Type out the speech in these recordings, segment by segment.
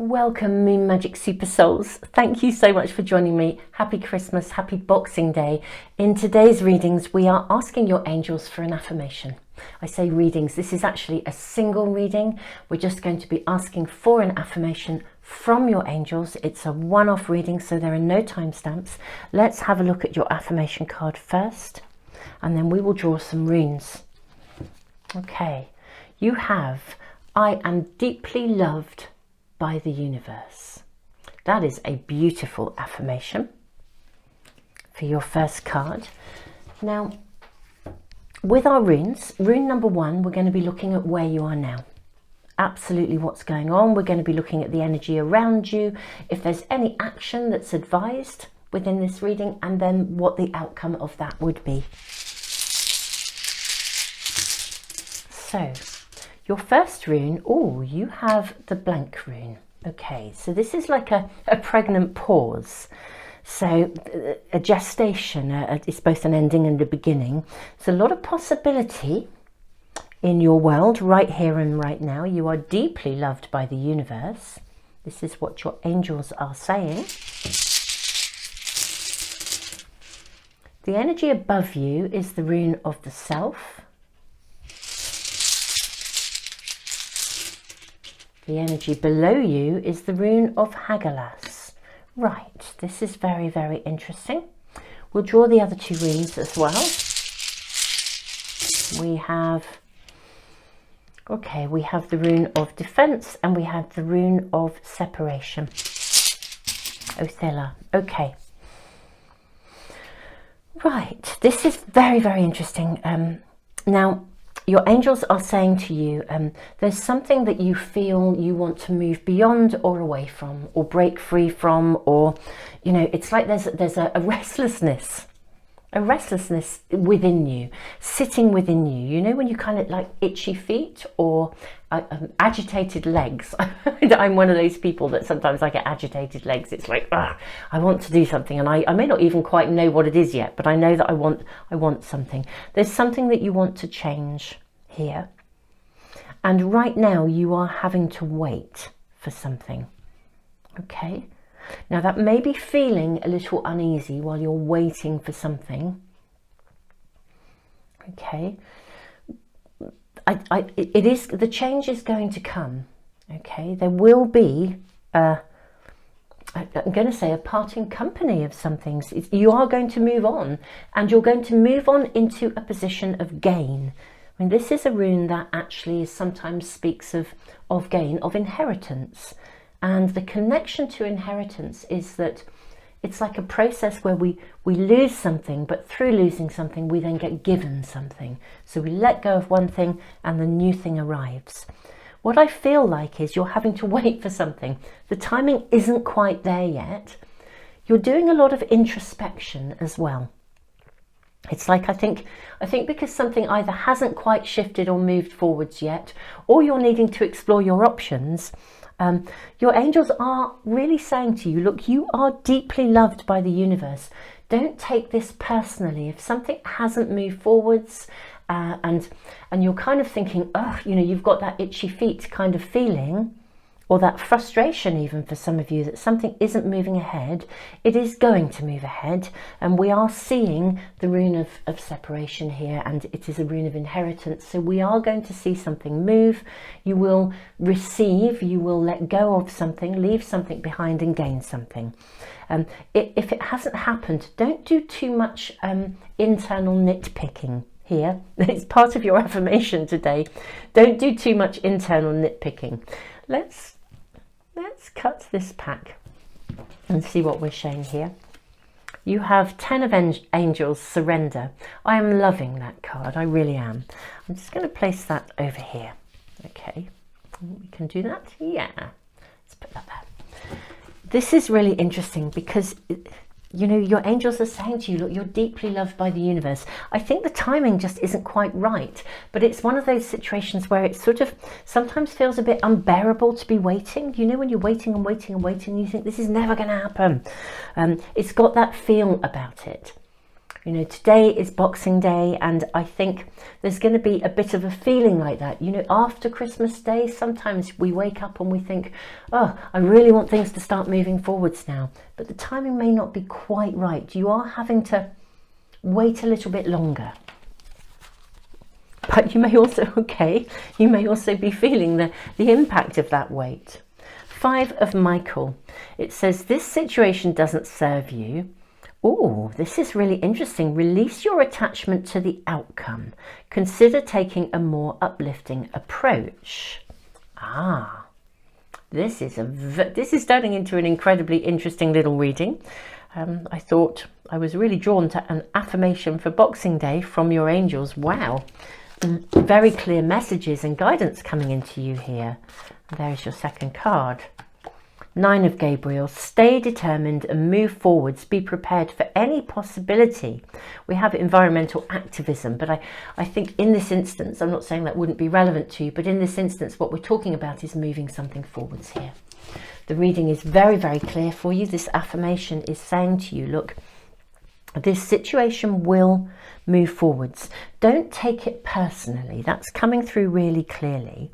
Welcome, Moon Magic Super Souls. Thank you so much for joining me. Happy Christmas, happy Boxing Day. In today's readings, we are asking your angels for an affirmation. I say readings, this is actually a single reading. We're just going to be asking for an affirmation from your angels. It's a one-off reading, so there are no timestamps. Let's have a look at your affirmation card first, and then we will draw some runes. Okay, you have, I am deeply loved by the universe. That is a beautiful affirmation for your first card. Now, with our runes, rune number one, we're going to be looking at where you are now. Absolutely what's going on. We're going to be looking at the energy around you, if there's any action that's advised within this reading, and then what the outcome of that would be. So, your first rune, oh, you have the blank rune. Okay, so this is like a pregnant pause. So a gestation, it's both an ending and a beginning. There's a lot of possibility in your world right here and right now. You are deeply loved by the universe. This is what your angels are saying. The energy above you is the rune of the self. The energy below you is the rune of Hagalas. Right, this is very, very interesting. We'll draw the other two runes as well. We have the rune of defense and we have the rune of separation. Othella. Okay. Right, this is very, very interesting. Now, your angels are saying to you, there's something that you feel you want to move beyond or away from, or break free from, or, you know, it's like there's a restlessness within you, sitting within you. You know, when you kind of like itchy feet or agitated legs. I'm one of those people that sometimes I get agitated legs. It's like, I want to do something, and I may not even quite know what it is yet, but I know that I want something. There's something that you want to change here, and right now you are having to wait for something. Okay, now that may be feeling a little uneasy while you're waiting for something. Okay, it is, the change is going to come. Okay, there will be I'm going to say a parting company of some things. You are going to move on, and you're going to move on into a position of gain. I mean, this is a rune that actually sometimes speaks of gain, of inheritance. And the connection to inheritance is that it's like a process where we lose something, but through losing something, we then get given something. So we let go of one thing and the new thing arrives. What I feel like is you're having to wait for something. The timing isn't quite there yet. You're doing a lot of introspection as well. It's like, I think because something either hasn't quite shifted or moved forwards yet, or you're needing to explore your options, your angels are really saying to you, look, you are deeply loved by the universe. Don't take this personally. If something hasn't moved forwards and you're kind of thinking, oh, you know, you've got that itchy feet kind of feeling, or that frustration even for some of you that something isn't moving ahead, it is going to move ahead. And we are seeing the rune of separation here, and it is a rune of inheritance. So we are going to see something move. You will receive, you will let go of something, leave something behind and gain something. If it hasn't happened, don't do too much internal nitpicking here. It's part of your affirmation today. Don't do too much internal nitpicking. Let's cut this pack and see what we're showing here. You have 10 of Angels, Surrender. I am loving that card, I really am. I'm just going to place that over here. Okay, we can do that. Yeah, let's put that there. This is really interesting because, you know, your angels are saying to you, look, you're deeply loved by the universe. I think the timing just isn't quite right, but it's one of those situations where it sort of sometimes feels a bit unbearable to be waiting. You know, when you're waiting and waiting and waiting, you think this is never going to happen. It's got that feel about it. You know, today is Boxing Day, and I think there's going to be a bit of a feeling like that. You know, after Christmas Day, sometimes we wake up and we think, oh, I really want things to start moving forwards now. But the timing may not be quite right. You are having to wait a little bit longer. But you may also, you may also be feeling the impact of that wait. 5 of Michael. It says, this situation doesn't serve you. Oh, this is really interesting. Release your attachment to the outcome. Consider taking a more uplifting approach. This is turning into an incredibly interesting little reading. I thought I was really drawn to an affirmation for Boxing Day from your angels. Wow. Very clear messages and guidance coming into you here. There's your second card. 9 of Gabriel. Stay determined and move forwards. Be prepared for any possibility. We have environmental activism, but I think in this instance, I'm not saying that wouldn't be relevant to you, but in this instance, what we're talking about is moving something forwards here. The reading is very, very clear for you. This affirmation is saying to you, look, this situation will move forwards. Don't take it personally. That's coming through really clearly.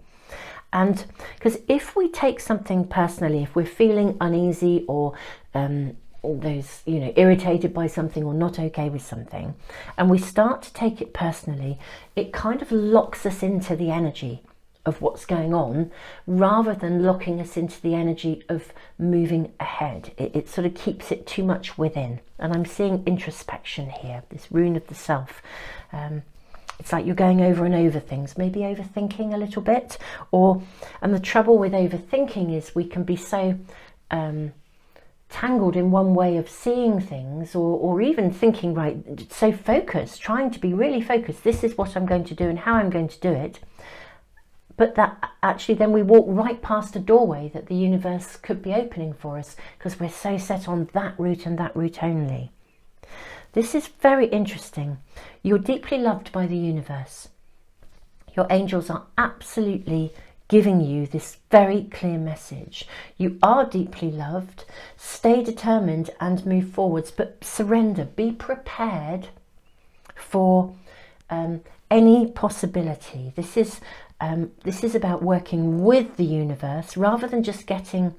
And because if we take something personally, if we're feeling uneasy or those, you know, irritated by something or not okay with something, and we start to take it personally, it kind of locks us into the energy of what's going on rather than locking us into the energy of moving ahead. It sort of keeps it too much within. And I'm seeing introspection here, this rune of the self. It's like you're going over and over things, maybe overthinking a little bit, and the trouble with overthinking is we can be so tangled in one way of seeing things, or even thinking, right, so focused, trying to be really focused. This is what I'm going to do and how I'm going to do it. But that actually then we walk right past a doorway that the universe could be opening for us because we're so set on that route and that route only. This is very interesting. You're deeply loved by the universe. Your angels are absolutely giving you this very clear message. You are deeply loved. Stay determined and move forwards, but surrender. Be prepared for any possibility. This is about working with the universe rather than just getting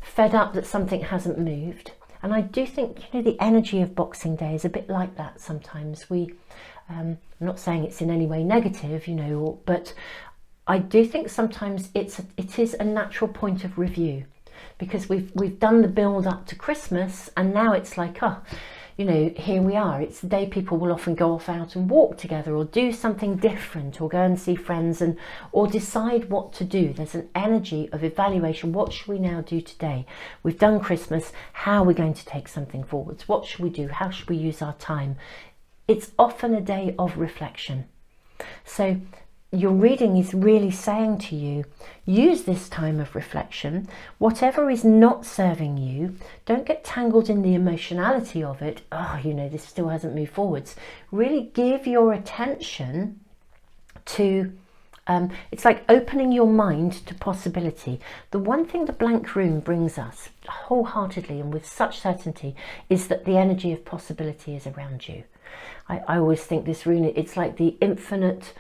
fed up that something hasn't moved. And I do think, you know, the energy of Boxing Day is a bit like that sometimes. I'm not saying it's in any way negative, you know, but I do think sometimes it is a natural point of review, because we've done the build up to Christmas, and now it's like, oh, you know, here we are. It's the day people will often go off out and walk together or do something different or go and see friends or decide what to do. There's an energy of evaluation. What should we now do today? We've done Christmas. How are we going to take something forwards? What should we do? How should we use our time? It's often a day of reflection. So your reading is really saying to you, use this time of reflection. Whatever is not serving you, don't get tangled in the emotionality of it. Oh, you know, this still hasn't moved forwards. Really give your attention to, it's like opening your mind to possibility. The one thing the blank rune brings us wholeheartedly and with such certainty is that the energy of possibility is around you. I always think this rune, it's like the infinite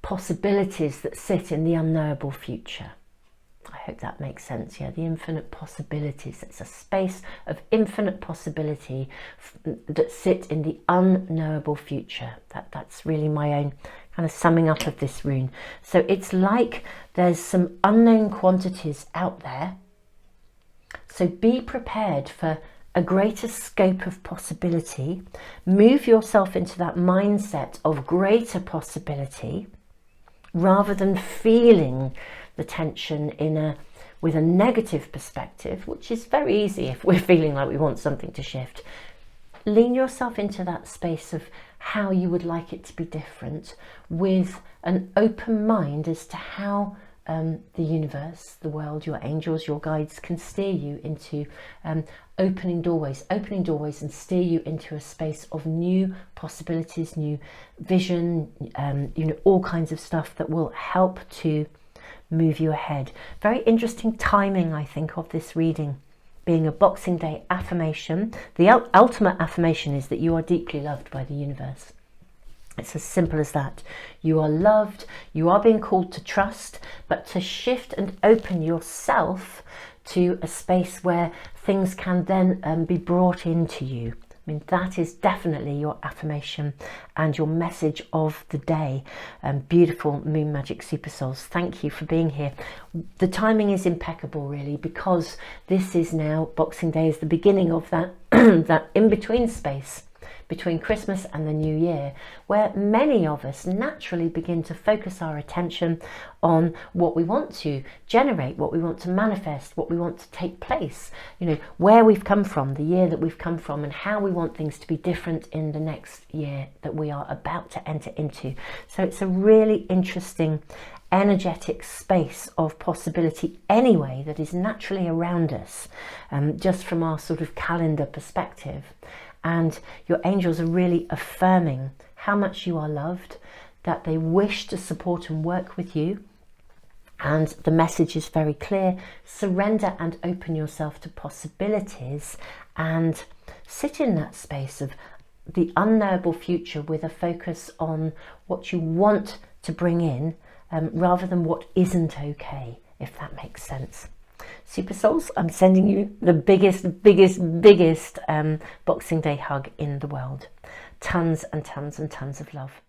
possibilities that sit in the unknowable future. I hope that makes sense. Yeah, the infinite possibilities. It's a space of infinite possibility that sit in the unknowable future. That's really my own kind of summing up of this rune. So it's like there's some unknown quantities out there. So be prepared for a greater scope of possibility. Move yourself into that mindset of greater possibility rather than feeling the tension with a negative perspective, which is very easy if we're feeling like we want something to shift. Lean yourself into that space of how you would like it to be different, with an open mind as to how the universe, the world, your angels, your guides can steer you into opening doorways and steer you into a space of new possibilities, new vision, you know, all kinds of stuff that will help to move you ahead. Very interesting timing, I think, of this reading. being a Boxing Day affirmation. The ultimate affirmation is that you are deeply loved by the universe. It's as simple as that. You are loved, you are being called to trust, but to shift and open yourself to a space where things can then be brought into you. I mean, that is definitely your affirmation and your message of the day. Beautiful Moon Magic Super Souls, thank you for being here. The timing is impeccable, really, because this is now, Boxing Day is the beginning of that, that in-between space between Christmas and the New Year, where many of us naturally begin to focus our attention on what we want to generate, what we want to manifest, what we want to take place, you know, where we've come from, the year that we've come from, and how we want things to be different in the next year that we are about to enter into. So it's a really interesting energetic space of possibility anyway that is naturally around us, just from our sort of calendar perspective. And your angels are really affirming how much you are loved, that they wish to support and work with you. And the message is very clear: surrender and open yourself to possibilities and sit in that space of the unknowable future with a focus on what you want to bring in, rather than what isn't okay, if that makes sense. Super Souls, I'm sending you the biggest Boxing Day hug in the world. Tons and tons and tons of love.